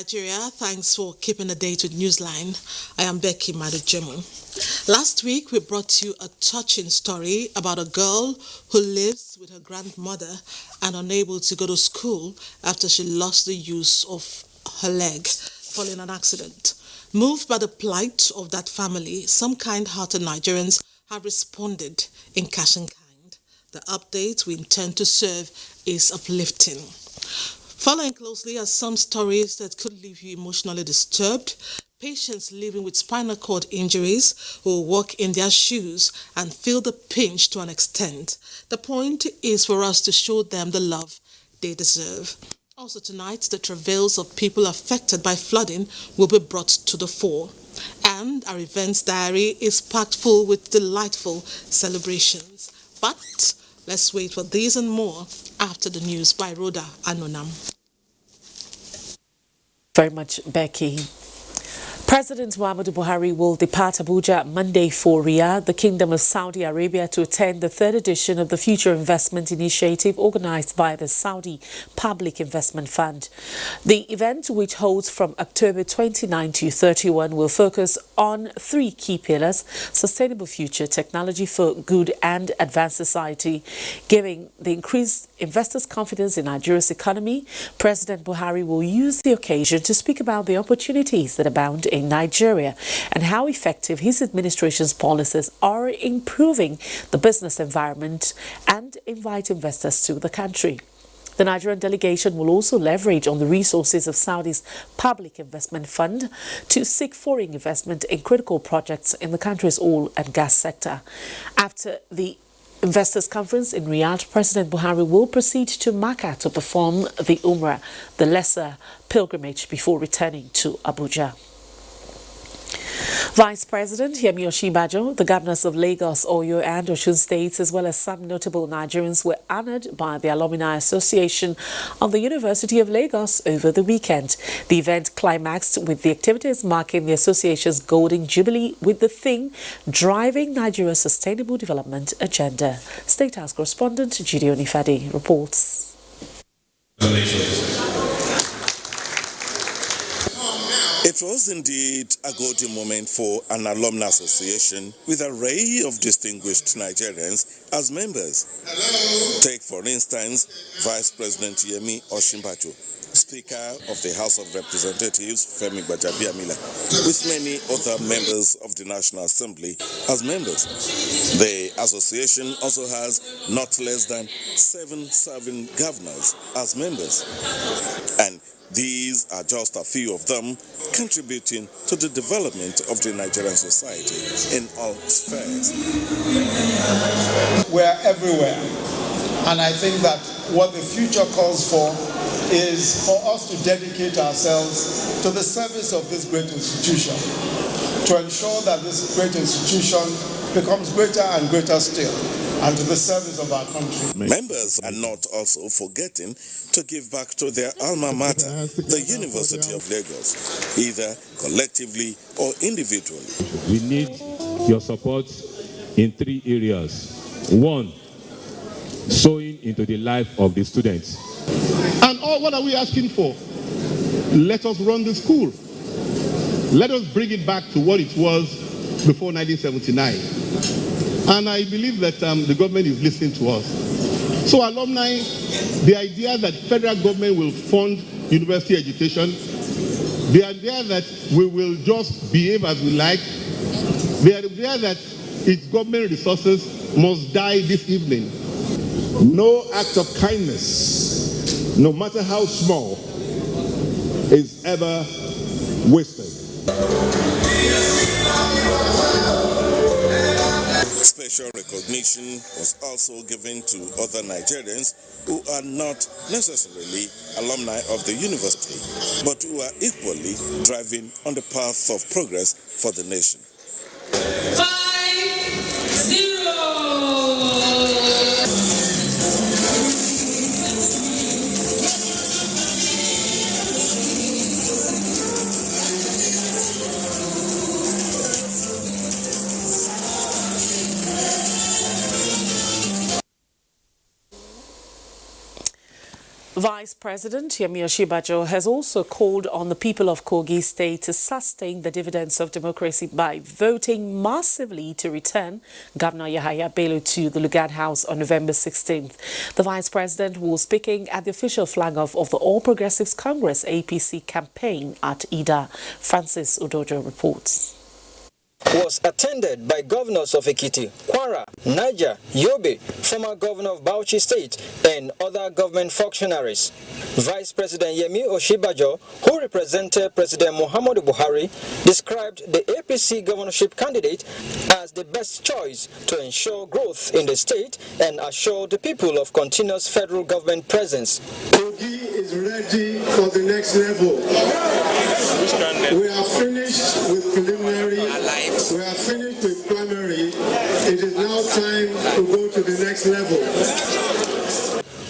Nigeria, thanks for keeping the date with Newsline. I am Becky Madujemu. Last week, we brought you a touching story about a girl who lives with her grandmother and unable to go to school after she lost the use of her leg following an accident. Moved by the plight of that family, some kind-hearted Nigerians have responded in cash and kind. The update we intend to serve is uplifting. Following closely are some stories that could leave you emotionally disturbed. Patients living with spinal cord injuries will walk in their shoes and feel the pinch to an extent. The point is for us to show them the love they deserve. Also tonight, the travails of people affected by flooding will be brought to the fore. And our events diary is packed full with delightful celebrations. But let's wait for these and more after the news by Rhoda Anonam. Very much, Becky. President Muhammadu Buhari will depart Abuja Monday for Riyadh, the Kingdom of Saudi Arabia, to attend the third edition of the Future Investment Initiative organized by the Saudi Public Investment Fund. The event, which holds from October 29 to 31, will focus on three key pillars: sustainable future, technology for good and advanced society. Giving the increased investors' confidence in Nigeria's economy, President Buhari will use the occasion to speak about the opportunities that abound in Nigeria and how effective his administration's policies are improving the business environment and invite investors to the country. The Nigerian delegation will also leverage on the resources of Saudi's Public Investment Fund to seek foreign investment in critical projects in the country's oil and gas sector. After the Investors Conference in Riyadh, President Buhari will proceed to Makkah to perform the Umrah, the lesser pilgrimage, before returning to Abuja. Vice President Yemi Osinbajo, the governors of Lagos, Oyo and Osun states, as well as some notable Nigerians, were honored by the Alumni Association of the University of Lagos over the weekend. The event climaxed with the activities marking the association's Golden Jubilee with the theme Driving Nigeria's Sustainable Development Agenda. State House correspondent Gideon Ifadi reports. It was indeed a golden moment for an alumni association with an array of distinguished Nigerians as members. Hello. Take, for instance, Vice President Yemi Osinbajo, Speaker of the House of Representatives Femi Gbajabiamila, with many other members of the National Assembly as members. The association also has not less than 7 serving governors as members. And these are just a few of them contributing to the development of the Nigerian society in all spheres. We're everywhere, and I think that what the future calls for is for us to dedicate ourselves to the service of this great institution, to ensure that this great institution becomes greater and greater still, and to the service of our country. Members are not also forgetting to give back to their alma mater, the University of Lagos, either collectively or individually. We need your support in 3 areas. 1, sowing into the life of the students. And what are we asking for? Let us run the school. Let us bring it back to what it was before 1979. And I believe that the government is listening to us. So alumni, the idea that federal government will fund university education, the idea that we will just behave as we like, the idea that its government resources must die this evening. No act of kindness, no matter how small, is ever wasted. Special recognition was also given to other Nigerians who are not necessarily alumni of the university, but who are equally driving on the path of progress for the nation. 5-0. Vice President Yemi Osinbajo has also called on the people of Kogi State to sustain the dividends of democracy by voting massively to return Governor Yahaya Bello to the Lugard House on November 16th. The Vice President was speaking at the official flag-off of the All Progressives Congress APC campaign at Ida. Francis Udojo reports. Was attended by governors of Ekiti, Kwara, Niger, Yobe, former governor of Bauchi State, and other government functionaries. Vice President Yemi Osinbajo, who represented President Muhammadu Buhari, described the APC governorship candidate as the best choice to ensure growth in the state and assure the people of continuous federal government presence. Kogi is ready for the next level. We are finished with preliminary. We are finished with primary. It is now time to go to the next level.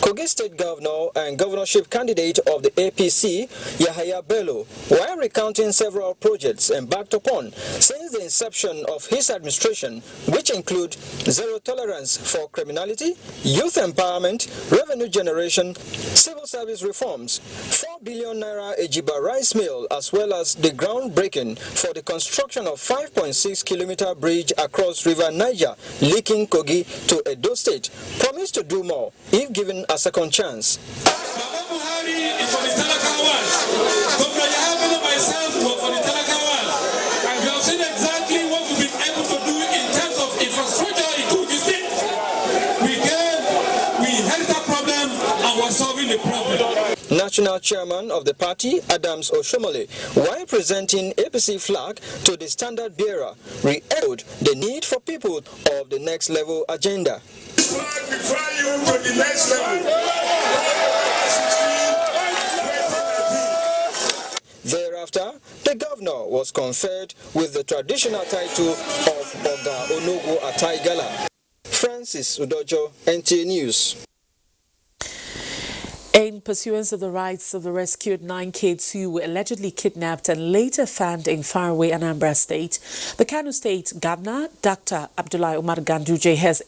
Kogi State Governor and governorship candidate of the APC, Yahaya Bello, while recounting several projects embarked upon since the inception of his administration, which include zero tolerance for criminality, youth empowerment, revenue generation, civil service reforms, 4 billion naira Ejiba rice mill, as well as the groundbreaking for the construction of 5.6-kilometer bridge across River Niger, linking Kogi to Edo State, promised to do more if given a second chance. Baba Buhari is for the Talakawan. Governor Yahya and myself were for the Talakawan. And we have seen exactly what we've been able to do in terms of infrastructure in Kogi State. We had that problem and we're solving the problem. National chairman of the party, Adams Oshomole, while presenting APC flag to the standard bearer, re-echoed the need for people of the next level agenda. We fly you to the next level. Thereafter, the governor was conferred with the traditional title of Oga Onogo Ataigala. Francis Udojo, NTA News. In pursuance of the rights of the rescued 9 kids who were allegedly kidnapped and later found in faraway Anambra State, the Kano State Governor, Dr. Abdullahi Umar Ganduje, has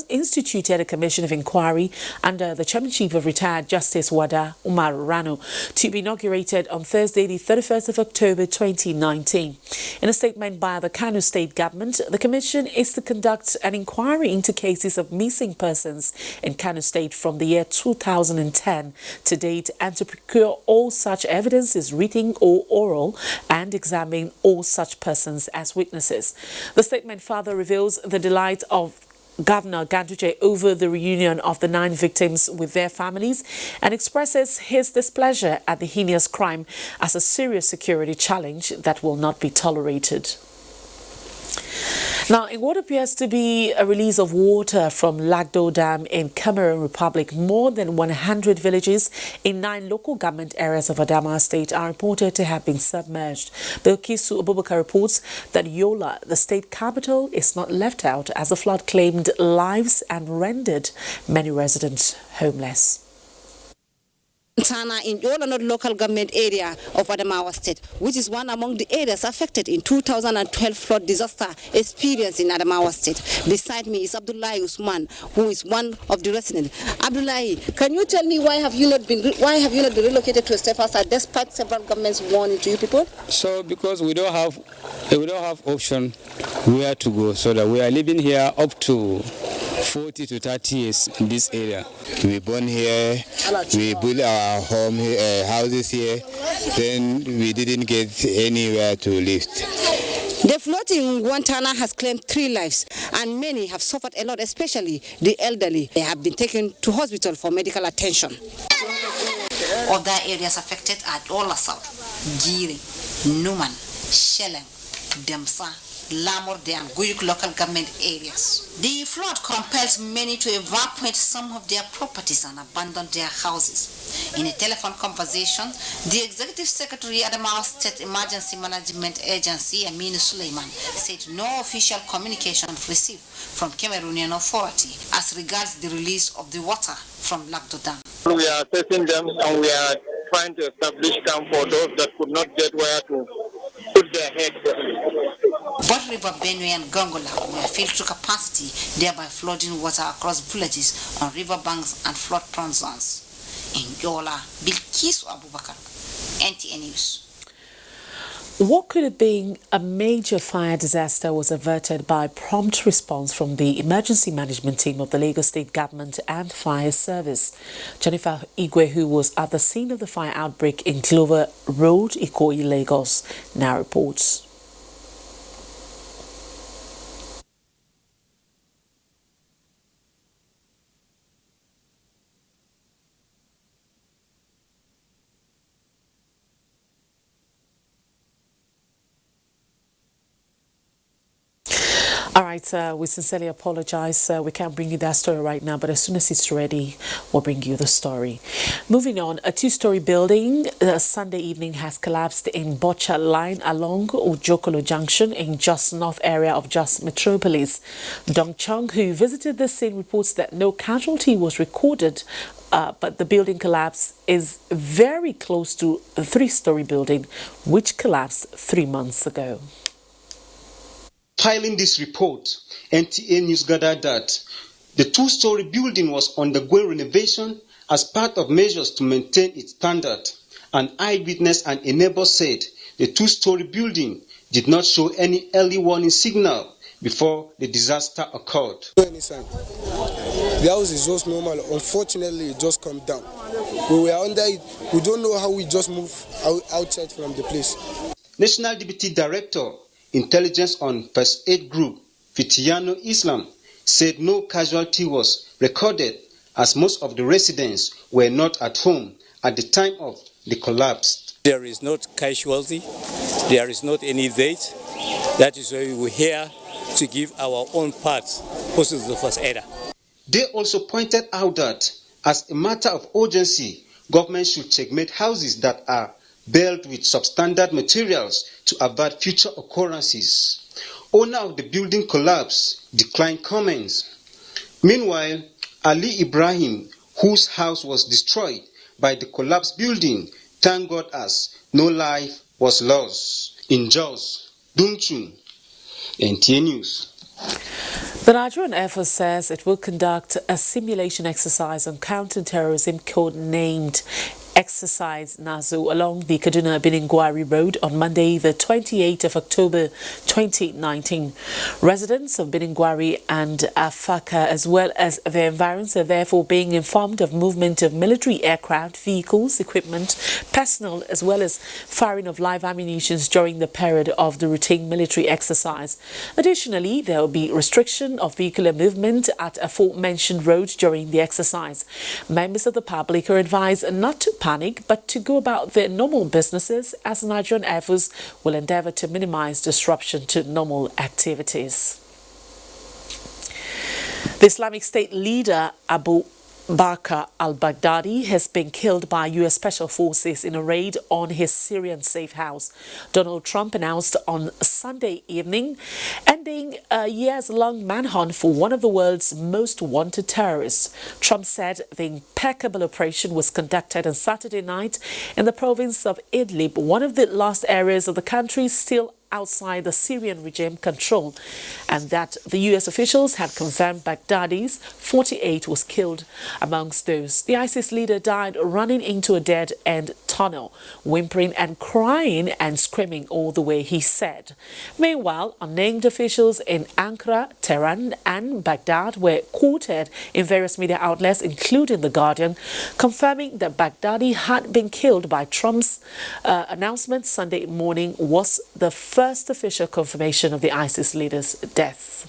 instituted a commission of inquiry under the chairmanship of retired Justice Wada Umar Rano to be inaugurated on Thursday, the 31st of October 2019. In a statement by the Kano State government, the commission is to conduct an inquiry into cases of missing persons in Kano State from the year 2010 to date and to procure all such evidences, written or oral, and examine all such persons as witnesses. The statement further reveals the delight of Governor Ganduje over the reunion of the 9 victims with their families and expresses his displeasure at the heinous crime as a serious security challenge that will not be tolerated. Now, in what appears to be a release of water from Lagdo Dam in Cameroon Republic, more than 100 villages in 9 local government areas of Adamawa State are reported to have been submerged. Bilkisu Abubakar reports that Yola, the state capital, is not left out as the flood claimed lives and rendered many residents homeless. Tana in Yola local government area of Adamawa State, which is one among the areas affected in 2012 flood disaster experienced in Adamawa State. Beside me is Abdullahi Usman, who is one of the residents. Abdullahi, can you tell me why have you not been relocated to a safer side despite several governments warning to you people? So because we don't have option where to go, so that we are living here up to 40 to 30 years in this area. We born here, we built our home houses here, then we didn't get anywhere to live. The flood in Guantana has claimed 3 lives and many have suffered a lot, especially the elderly. They have been taken to hospital for medical attention. Other areas affected are Ola South, Giri, Numan, Shelem, Demsa, Lamorde and Guyuk local government areas. The flood compels many to evacuate some of their properties and abandon their houses. In a telephone conversation, the Executive Secretary Adamawa State Emergency Management Agency, Aminu Suleiman, said no official communication received from Cameroonian authority as regards the release of the water from Lagdo Dam. We are assessing them and we are trying to establish camp for those that could not get where to put their heads. Both River Benue and Gongola were filled to capacity, thereby flooding water across villages on river banks and flood-prone zones. in Yola. Bilkisu Abubakar, NTA News. What could have been a major fire disaster was averted by prompt response from the emergency management team of the Lagos State Government and Fire Service. Jennifer Igwe, who was at the scene of the fire outbreak in Clover Road, Ikoyi, Lagos, now reports. All right, we sincerely apologize. We can't bring you that story right now, but as soon as it's ready, we'll bring you the story. Moving on, a two-story building Sunday evening has collapsed in Bocha Line along Ojokolo Junction in Jos North area of Jos Metropolis. Dong Chung, who visited the scene, reports that no casualty was recorded, but the building collapse is very close to a three-story building, which collapsed 3 months ago. Filing this report, NTA News gathered that the two-story building was undergoing renovation as part of measures to maintain its standard. An eyewitness and a neighbor said the two-story building did not show any early warning signal before the disaster occurred. The house is just normal. Unfortunately, it just come down. We were under it. We don't know how we just moved outside from the place. National Deputy Director, Intelligence on First Aid Group, Fitiano Islam, said no casualty was recorded as most of the residents were not at home at the time of the collapse. There is not casualty, there is not any date. That is why we're here to give our own part, also the first aider. They also pointed out that as a matter of urgency, government should checkmate houses that are built with substandard materials to avert future occurrences. Owner of the building collapse declined comments. Meanwhile, Ali Ibrahim, whose house was destroyed by the collapsed building, thank God as no life was lost. In Jos, Dungchun, NTA News. The Nigerian Air Force says it will conduct a simulation exercise on counter-terrorism codenamed Exercise Nazo along the Kaduna-Biningwari Road on Monday, the 28th of October 2019. Residents of Biningwari and Afaka, as well as their environs, are therefore being informed of movement of military aircraft, vehicles, equipment, personnel, as well as firing of live ammunition during the period of the routine military exercise. Additionally, there will be restriction of vehicular movement at aforementioned road during the exercise. Members of the public are advised not to panic, but to go about their normal businesses, as the Nigerian Air Force will endeavor to minimize disruption to normal activities. The Islamic State leader Abu Bakr al-Baghdadi has been killed by U.S. Special Forces in a raid on his Syrian safe house. Donald Trump announced on Sunday evening, ending a years-long manhunt for one of the world's most wanted terrorists. Trump said the impeccable operation was conducted on Saturday night in the province of Idlib, one of the last areas of the country still outside the Syrian regime control, and that the U.S. officials had confirmed Baghdadi's 48 was killed. Amongst those, the ISIS leader died running into a dead-end tunnel, whimpering and crying and screaming all the way, he said. Meanwhile, unnamed officials in Ankara, Tehran and Baghdad were quoted in various media outlets, including The Guardian, confirming that Baghdadi had been killed by Trump's announcement Sunday morning was the first official confirmation of the ISIS leader's death.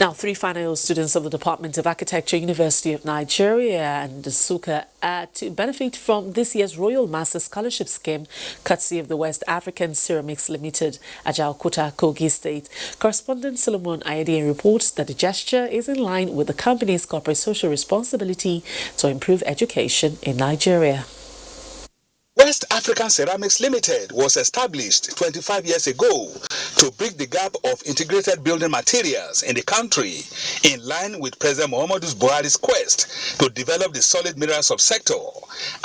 Now, 3 final students of the Department of Architecture, University of Nigeria and Nsukka are to benefit from this year's Royal Master Scholarship Scheme, courtesy of the West African Ceramics Limited, Ajaokuta, Kogi State. Correspondent Solomon Ayedian reports that the gesture is in line with the company's corporate social responsibility to improve education in Nigeria. West African Ceramics Limited was established 25 years ago to bridge the gap of integrated building materials in the country, in line with President Muhammadu Buhari's quest to develop the solid minerals subsector.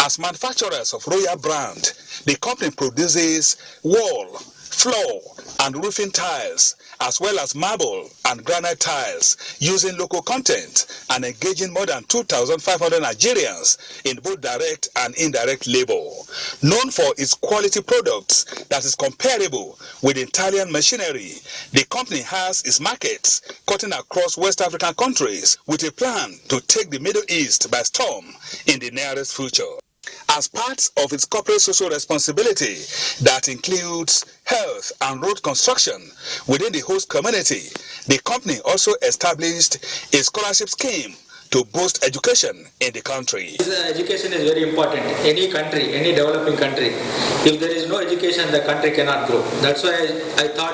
As manufacturers of Royal brand, the company produces wall, floor and roofing tiles, as well as marble and granite tiles, using local content and engaging more than 2,500 Nigerians in both direct and indirect labor. Known for its quality products that is comparable with Italian machinery, the company has its markets cutting across West African countries with a plan to take the Middle East by storm in the nearest future. As part of its corporate social responsibility that includes health and road construction within the host community, the company also established a scholarship scheme to boost education in the country. Education is very important. Any country, any developing country, if there is no education, the country cannot grow. That's why I thought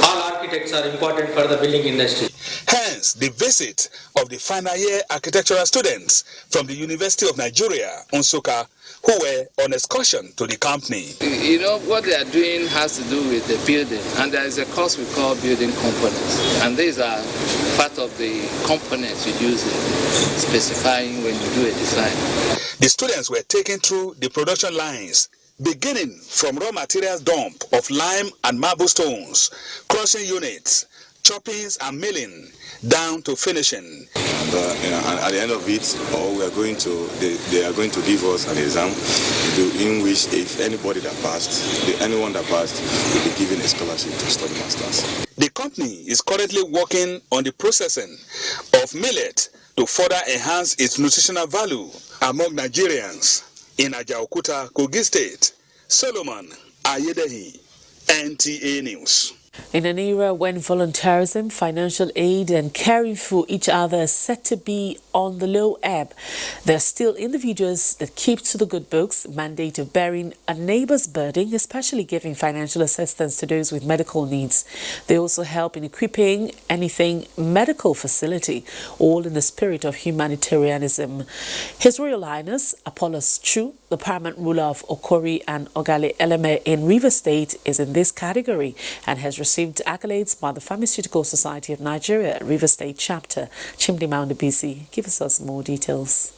all architects are important for the building industry. Hence, the visit of the final year architectural students from the University of Nigeria, Nsukka, who were on excursion to the company. You know, what they are doing has to do with the building, and there is a course we call building components, and these are part of the components you use in specifying when you do a design. The students were taken through the production lines, beginning from raw materials dump of lime and marble stones, crushing units, choppings and milling, down to finishing. And at the end of it, we are going to, they are going to give us an exam in which if anybody that passed, anyone that passed will be given a scholarship to study masters. The company is currently working on the processing of millet to further enhance its nutritional value among Nigerians. In Ajaokuta, Kogi State, Solomon Ayedehi, NTA News. In an era when volunteerism, financial aid and caring for each other is set to be on the low ebb, there are still individuals that keep to the good books, mandate of bearing a neighbor's burden, especially giving financial assistance to those with medical needs. They also help in equipping anything medical facility, all in the spirit of humanitarianism. His Royal Highness Apollos Chu, the paramount ruler of Okori and Ogale Eleme in Rivers State, is in this category and has received accolades by the Pharmaceutical Society of Nigeria, Rivers State Chapter. Chimdi Mound BC, give us more details.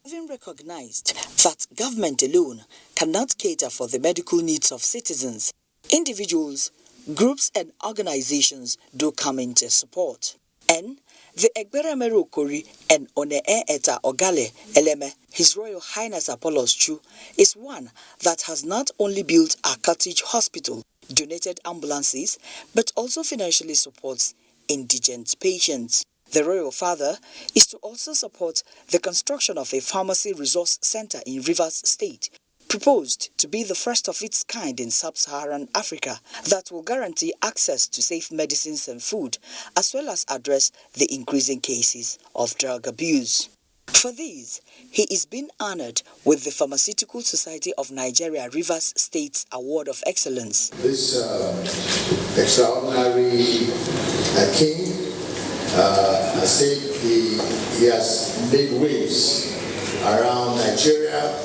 Having recognized that government alone cannot cater for the medical needs of citizens, individuals, groups and organizations do come into support. And the Egberamero Okori and One Eta Ogale Eleme, His Royal Highness Apollos Chu, is one that has not only built a cottage hospital, donated ambulances, but also financially supports indigent patients. The Royal Father is to also support the construction of a pharmacy resource center in Rivers State, proposed to be the first of its kind in sub-Saharan Africa that will guarantee access to safe medicines and food, as well as address the increasing cases of drug abuse. For this, he is being honored with the Pharmaceutical Society of Nigeria Rivers State's Award of Excellence. This extraordinary king, I think he has made waves around Nigeria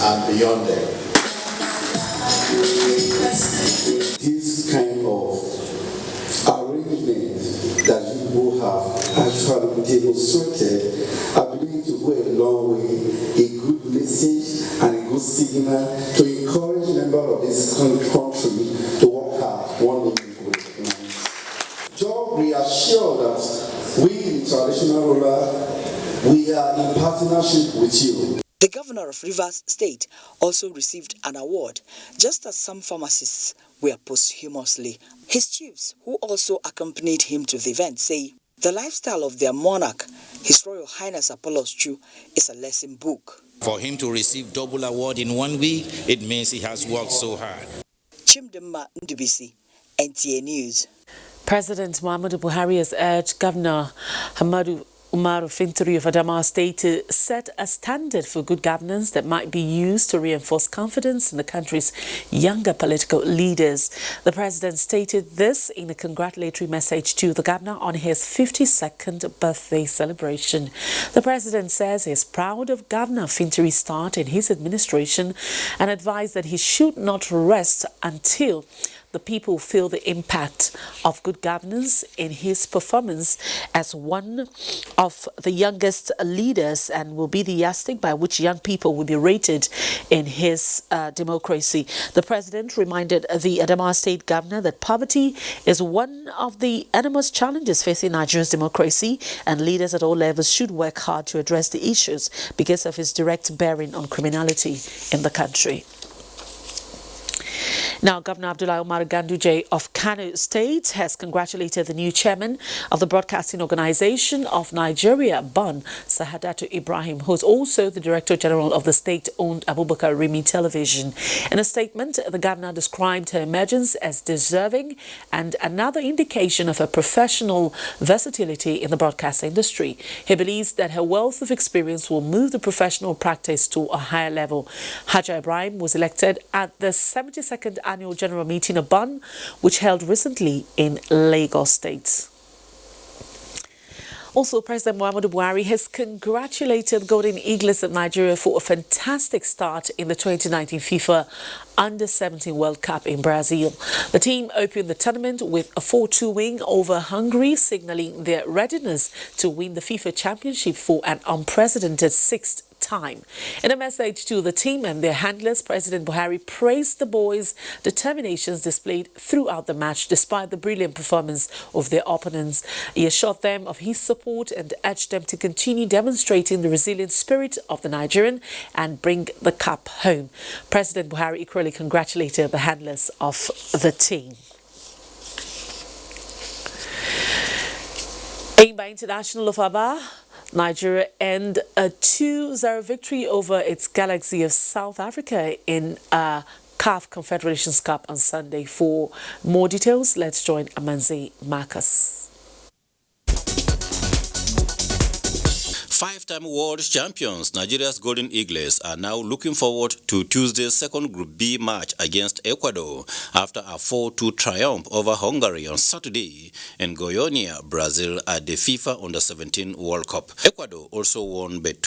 and beyond there. This kind of arrangement that you have actually demonstrated, I believe to go a long way, a good message and a good signal to encourage members of this country to work hard one day. Just reassure that we, the traditional ruler, we are in partnership with you. The governor of Rivers State also received an award, just as some pharmacists were posthumously. His chiefs, who also accompanied him to the event, say the lifestyle of their monarch, His Royal Highness Apollos Chu, is a lesson book. For him to receive double award in 1 week, it means he has worked so hard. Chimdema Ndubisi, NTA News. President Muhammadu Buhari has urged Governor Hamadu Umaru Finturi of Adamawa State to set a standard for good governance that might be used to reinforce confidence in the country's younger political leaders. The president stated this in a congratulatory message to the governor on his 52nd birthday celebration. The president says he is proud of Governor Finturi's start in his administration and advised that he should not rest until the people feel the impact of good governance in his performance as one of the youngest leaders and will be the yardstick by which young people will be rated in his democracy. The president reminded the Adamawa State Governor that poverty is one of the enormous challenges facing Nigeria's democracy, and leaders at all levels should work hard to address the issues because of his direct bearing on criminality in the country. Now, Governor Abdullahi Umar Ganduje of Kano State has congratulated the new chairman of the Broadcasting Organization of Nigeria, BON, Sahadatu Ibrahim, who is also the Director General of the state-owned Abubakar Rimi Television. In a statement, the governor described her emergence as deserving and another indication of her professional versatility in the broadcast industry. He believes that her wealth of experience will move the professional practice to a higher level. Haja Ibrahim was elected at the 72nd Annual General Meeting of BON, which held recently in Lagos State. Also, President Muhammadu Buhari has congratulated Golden Eagles of Nigeria for a fantastic start in the 2019 FIFA Under-17 World Cup in Brazil. The team opened the tournament with a 4-2 win over Hungary, signaling their readiness to win the FIFA Championship for an unprecedented sixth time. In a message to the team and their handlers, President Buhari praised the boys' determinations displayed throughout the match despite the brilliant performance of their opponents. He assured them of his support and urged them to continue demonstrating the resilient spirit of the Nigerian and bring the cup home. President Buhari equally congratulated the handlers of the team. Aimba International of Aba, Nigeria earned a 2-0 victory over its Galaxy of South Africa in a CAF Confederations Cup on Sunday. For more details, let's join Amanzi Marcus. Five-time world champions Nigeria's Golden Eagles are now looking forward to Tuesday's second Group B match against Ecuador after a 4-2 triumph over Hungary on Saturday in Goiânia, Brazil at the FIFA Under-17 World Cup. Ecuador also won by